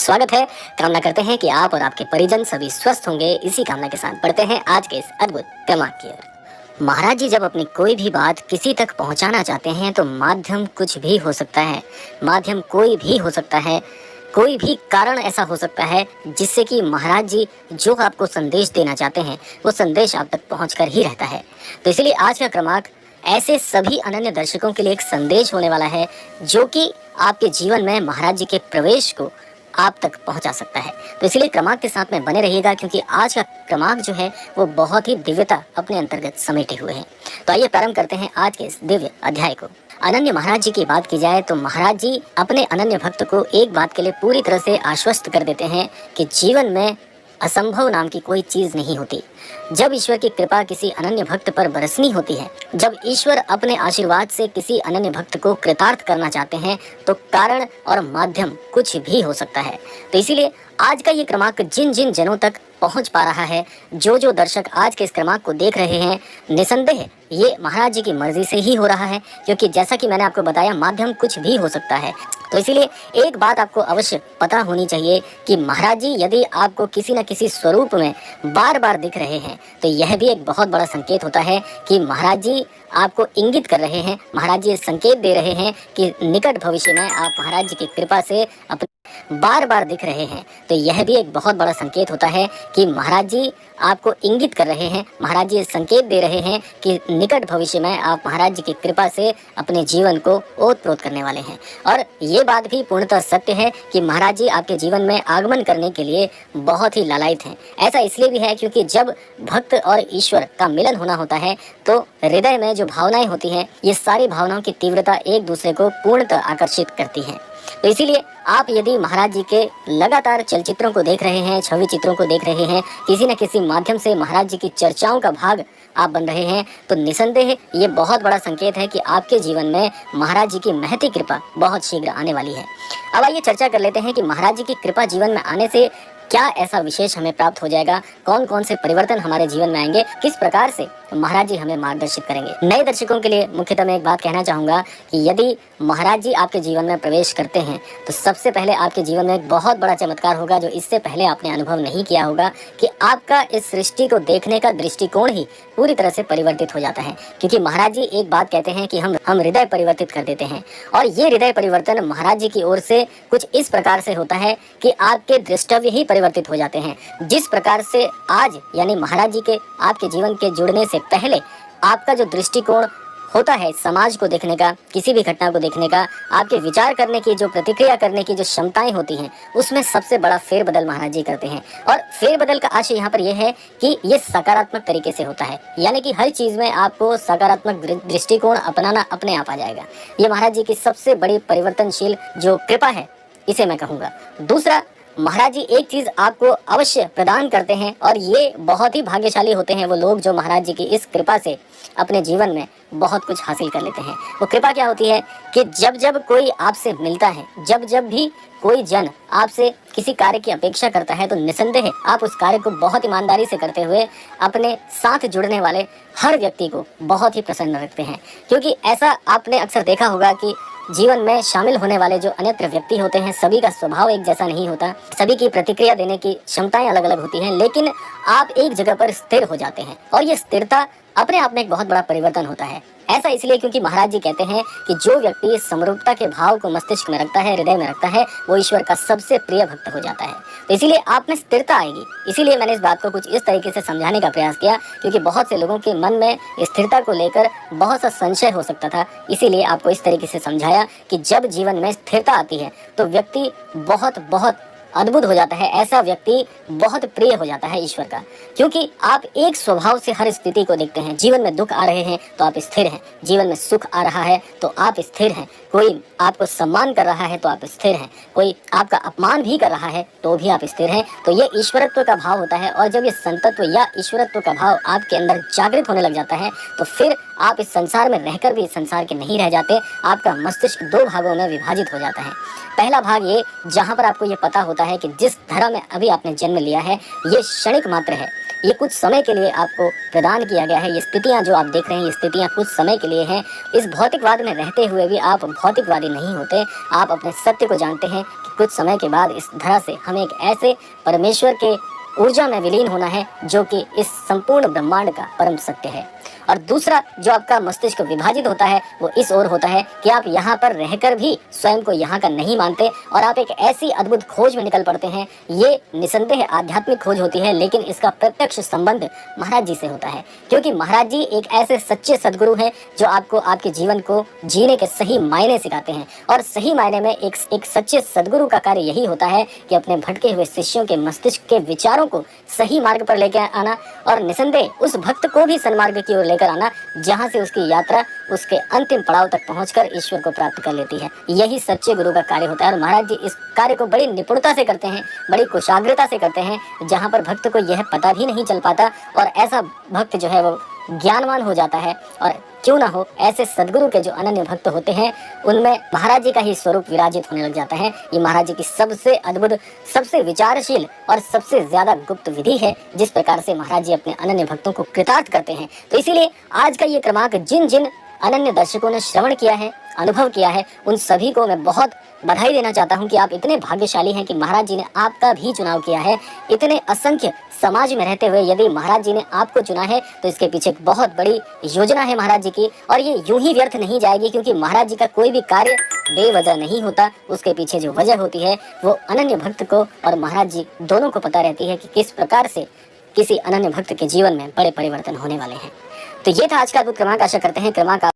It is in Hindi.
स्वागत है। कामना करते हैं कि आप और आपके परिजन सभी स्वस्थ होंगे। इसी कामना के साथ बढ़ते हैं आज के इस अद्भुत क्रमांक की ओर। महाराज जी जब अपनी कोई भी बात किसी तक पहुंचाना चाहते हैं तो माध्यम कुछ भी हो सकता है, माध्यम कोई भी हो सकता है, कोई भी कारण ऐसा हो सकता है जिससे कि महाराज जी जो आपको संदेश देना चाहते हैं वो संदेश आप तक पहुंचकर ही रहता है। तो इसलिए आज का क्रमांक ऐसे सभी अनन्य दर्शकों के लिए एक संदेश होने वाला है जो कि आपके जीवन में महाराज जी के प्रवेश को आप तक पहुंचा सकता है। तो इसलिए क्रमांक के साथ में बने रहिएगा क्योंकि आज का क्रमांक जो है वो बहुत ही दिव्यता अपने अंतर्गत समेटे हुए हैं। तो आइए प्रारंभ करते हैं आज के इस दिव्य अध्याय को। अनन्य महाराज जी की बात की जाए तो महाराज जी अपने अनन्य भक्त को एक बात के लिए पूरी तरह से आश्वस्त कर देते हैं कि जीवन में असंभव नाम की कोई चीज नहीं होती। जब ईश्वर की कृपा किसी अनन्य भक्त पर बरसनी होती है, जब ईश्वर अपने आशीर्वाद से किसी अनन्य भक्त को कृतार्थ करना चाहते हैं तो कारण और माध्यम कुछ भी हो सकता है। तो इसीलिए आज का ये क्रमांक जिन जिन जनों तक पहुंच पा रहा है, जो दर्शक आज के इस क्रमांक को देख रहे हैं, निसंदेह ये महाराज जी की मर्जी से ही हो रहा है क्योंकि जैसा कि मैंने आपको बताया माध्यम कुछ भी हो सकता है। तो इसीलिए एक बात आपको अवश्य पता होनी चाहिए कि महाराज जी यदि आपको किसी न किसी स्वरूप में बार बार दिख रहे हैं तो यह भी एक बहुत बड़ा संकेत होता है कि महाराज जी आपको इंगित कर रहे हैं, महाराज जी संकेत दे रहे हैं कि निकट भविष्य में आप महाराज जी की कृपा से अपने बार बार दिख रहे हैं। तो यह भी एक बहुत बड़ा संकेत होता है कि महाराज जी आपको इंगित कर रहे हैं, महाराज जी संकेत दे रहे हैं कि निकट भविष्य में आप महाराज जी की कृपा से अपने जीवन को ओतप्रोत करने वाले हैं। और ये बात भी पूर्णतः सत्य है कि महाराज जी आपके जीवन में आगमन करने के लिए बहुत ही लालायित हैं। ऐसा इसलिए भी है क्योंकि जब भक्त और ईश्वर का मिलन होना होता है तो हृदय में जो भावनाएं होती हैं, ये सारी भावनाओं की तीव्रता एक दूसरे को पूर्णतः आकर्षित करती हैं। तो इसीलिए आप यदि महाराज जी के लगातार चलचित्रों को देख रहे हैं, छवि चित्रों को देख रहे हैं, किसी न किसी माध्यम से महाराज जी की चर्चाओं का भाग आप बन रहे हैं, तो निसंदेह ये बहुत बड़ा संकेत है कि आपके जीवन में महाराज जी की महती कृपा बहुत शीघ्र आने वाली है। अब आइए चर्चा कर लेते हैं कि महाराज जी की कृपा जीवन में आने से क्या ऐसा विशेष हमें प्राप्त हो जाएगा, कौन कौन से परिवर्तन हमारे जीवन में आएंगे, किस प्रकार से महाराज जी हमें मार्गदर्शित करेंगे। नए दर्शकों के लिए मुख्यतः मैं एक बात कहना चाहूँगा कि यदि महाराज जी आपके जीवन में प्रवेश करते हैं तो सबसे पहले आपके जीवन में एक बहुत बड़ा चमत्कार होगा जो इससे पहले आपने अनुभव नहीं किया होगा कि आपका इस सृष्टि को देखने का दृष्टिकोण ही पूरी तरह से परिवर्तित हो जाता है। क्योंकि महाराज जी एक बात कहते हैं कि हम हृदय परिवर्तित कर देते हैं और ये हृदय परिवर्तन महाराज जी की ओर से कुछ इस प्रकार से होता है कि आपके दृष्टव्य ही परिवर्तित हो जाते हैं। जिस प्रकार से आज यानी महाराज जी के आपके जीवन के जुड़ने से पहले आपका जो दृष्टिकोण होता है समाज को देखने का, किसी भी घटना को देखने का, आपके विचार करने की, जो प्रतिक्रिया करने की जो क्षमताएं होती हैं, उसमें सबसे बड़ा फेरबदल महाराज जी करते हैं। और फेरबदल का आशय यहाँ पर यह है कि ये सकारात्मक तरीके से होता है, यानी कि हर चीज़ में आपको सकारात्मक दृष्टिकोण अपनाना अपने आप आ जाएगा। ये महाराज जी की सबसे बड़ी परिवर्तनशील जो कृपा है इसे मैं कहूँगा। दूसरा, महाराज जी एक चीज आपको अवश्य प्रदान करते हैं और ये बहुत ही भाग्यशाली होते हैं वो लोग जो महाराज जी की इस कृपा से अपने जीवन में बहुत कुछ हासिल कर लेते हैं। वो कृपा क्या होती है कि जब जब कोई आपसे मिलता है, जब जब भी कोई जन आपसे किसी कार्य की अपेक्षा करता है तो निसंदेह आप उस कार्य को बहुत ईमानदारी से करते हुए अपने साथ जुड़ने वाले हर व्यक्ति को बहुत ही प्रसन्न रखते हैं। क्योंकि ऐसा आपने अक्सर देखा होगा कि जीवन में शामिल होने वाले जो अन्यत्र व्यक्ति होते हैं, सभी का स्वभाव एक जैसा नहीं होता, सभी की प्रतिक्रिया देने की क्षमताएं अलग अलग होती हैं, लेकिन आप एक जगह पर स्थिर हो जाते हैं और ये स्थिरता अपने आप में एक बहुत बड़ा परिवर्तन होता है। ऐसा इसलिए क्योंकि महाराज जी कहते हैं कि जो व्यक्ति समरूपता के भाव को मस्तिष्क में रखता है, हृदय में रखता है, वो ईश्वर का सबसे प्रिय भक्त हो जाता है। तो इसीलिए आप में स्थिरता आएगी। इसीलिए मैंने इस बात को कुछ इस तरीके से समझाने का प्रयास किया क्योंकि बहुत से लोगों के मन में स्थिरता को लेकर बहुत सा संशय हो सकता था। इसीलिए आपको इस तरीके से समझाया कि जब जीवन में स्थिरता आती है तो व्यक्ति बहुत बहुत अद्भुत हो जाता है, ऐसा व्यक्ति बहुत प्रिय हो जाता है ईश्वर का। क्योंकि आप एक स्वभाव से हर स्थिति को देखते हैं। जीवन में दुख आ रहे हैं तो आप स्थिर हैं, जीवन में सुख आ रहा है तो आप स्थिर हैं, कोई आपको सम्मान कर रहा है तो आप स्थिर हैं, कोई आपका अपमान भी कर रहा है तो भी आप स्थिर हैं। तो ये ईश्वरत्व का भाव होता है और जब ये संतत्व या ईश्वरत्व का भाव आपके अंदर जागृत होने लग जाता है तो फिर आप इस संसार में रहकर भी इस संसार के नहीं रह जाते। आपका मस्तिष्क दो भागों में विभाजित हो जाता है। पहला भाग ये जहाँ पर आपको ये पता होता है कि जिस धरा में अभी आपने जन्म लिया है ये क्षणिक मात्र है, ये कुछ समय के लिए आपको प्रदान किया गया है। ये स्थितियाँ जो आप देख रहे हैं ये स्थितियाँ कुछ समय के लिए हैं। इस भौतिकवाद में रहते हुए भी आप भौतिकवादी नहीं होते। आप अपने सत्य को जानते हैं कि कुछ समय के बाद इस धरा से हमें एक ऐसे परमेश्वर के ऊर्जा में विलीन होना है जो कि इस संपूर्ण ब्रह्मांड का परम सत्य है। और दूसरा जो आपका मस्तिष्क विभाजित होता है वो इस ओर होता है कि आप यहाँ पर रहकर भी स्वयं को यहाँ का नहीं मानते और आप एक ऐसी अद्भुत खोज में निकल पड़ते हैं। ये निसंदेह आध्यात्मिक खोज होती है, लेकिन इसका प्रत्यक्ष संबंध महाराज जी से होता है, क्योंकि महाराज जी एक ऐसे सच्चे सदगुरु हैं जो आपको आपके जीवन को जीने के सही मायने सिखाते हैं। और सही मायने में एक सच्चे सदगुरु का कार्य यही होता है कि अपने भटके हुए शिष्यों के मस्तिष्क के विचारों को सही मार्ग पर लेकर आना और निसंदेह उस भक्त को भी सन्मार्ग की ओर लेकर आना, जहां से उसकी यात्रा उसके अंतिम पड़ाव तक पहुंचकर ईश्वर को प्राप्त कर लेती है। यही सच्चे गुरु का कार्य होता है और महाराज जी इस कार्य को बड़ी निपुणता से करते हैं, बड़ी कुशाग्रता से करते हैं, जहां पर भक्त को यह पता भी नहीं चल पाता और ऐसा भक्त जो है वो ज्ञानवान हो जाता है। और क्यों ना हो, ऐसे सदगुरु के जो अनन्य भक्त होते हैं उनमें महाराज जी का ही स्वरूप विराजित होने लग जाता है। ये महाराज जी की सबसे अद्भुत, सबसे विचारशील और सबसे ज्यादा गुप्त विधि है जिस प्रकार से महाराज जी अपने अनन्य भक्तों को कृतार्थ करते हैं। तो इसीलिए आज का ये क्रमांक जिन जिन अनन्य दर्शकों ने श्रवण किया है, अनुभव किया है, उन सभी को मैं बहुत बधाई देना चाहता हूं कि आप इतने भाग्यशाली हैं कि महाराज जी ने आपका भी चुनाव किया है। इतने असंख्य समाज में रहते हुए यदि महाराज जी ने आपको चुना है तो इसके पीछे एक बहुत बड़ी योजना है महाराज जी की, और ये यूं ही व्यर्थ नहीं जाएगी, क्योंकि महाराज जी का कोई भी कार्य बेवजह नहीं होता। उसके पीछे जो वजह होती है वो अनन्य भक्त को और महाराज जी दोनों को पता रहती है कि किस प्रकार से किसी अनन्य भक्त के जीवन में बड़े परिवर्तन होने वाले हैं। तो ये था आज का अद्भुत क्रमांक। आशा करते हैं क्रमांक